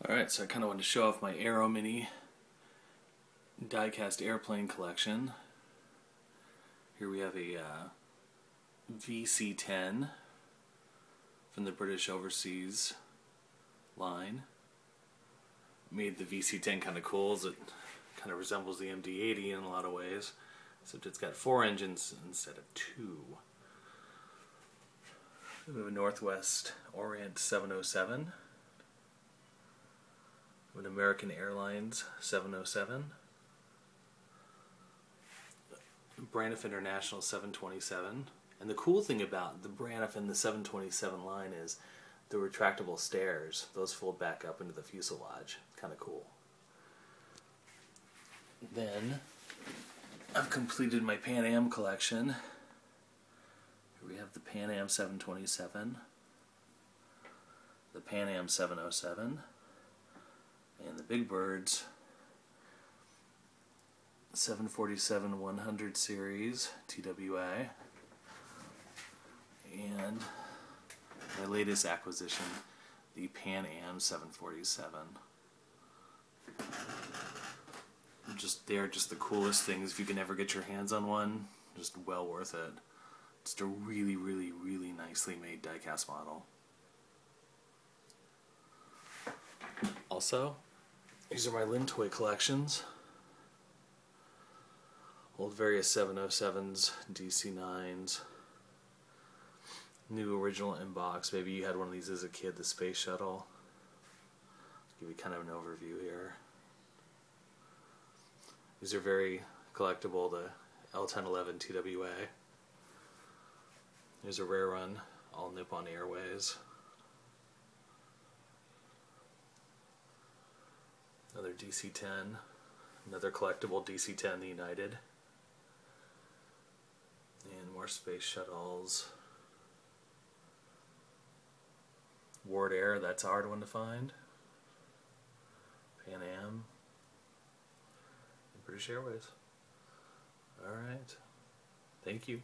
Alright, so I kind of wanted to show off my Aero mini die-cast airplane collection. Here we have a VC-10 from the British Overseas line. Made the VC-10 kind of cool, as it kind of resembles the MD-80 in a lot of ways, except it's got 4 engines instead of 2. We have a Northwest Orient 707. An American Airlines 707, Braniff International 727, and the cool thing about the Braniff and the 727 line is the retractable stairs. Those fold back up into the fuselage. Kind of cool. Then I've completed my Pan Am collection. Here we have the Pan Am 727, the Pan Am 707, and the big birds 747-100 series TWA, and my latest acquisition, the Pan Am 747. They're just the coolest things. If you can ever get your hands on one, just well worth it. Just a really, really, really nicely made die-cast model. Also, these are my Lintoy collections. Old various 707s, DC-9s, new original inbox. Maybe you had one of these as a kid, the Space Shuttle. I'll give you kind of an overview here. These are very collectible, the L1011 TWA. Here's a rare run, all Nippon Airways. Another DC-10, another collectible DC-10, the United, and more space shuttles. Ward Air, that's a hard one to find. Pan Am, and British Airways. Alright, thank you.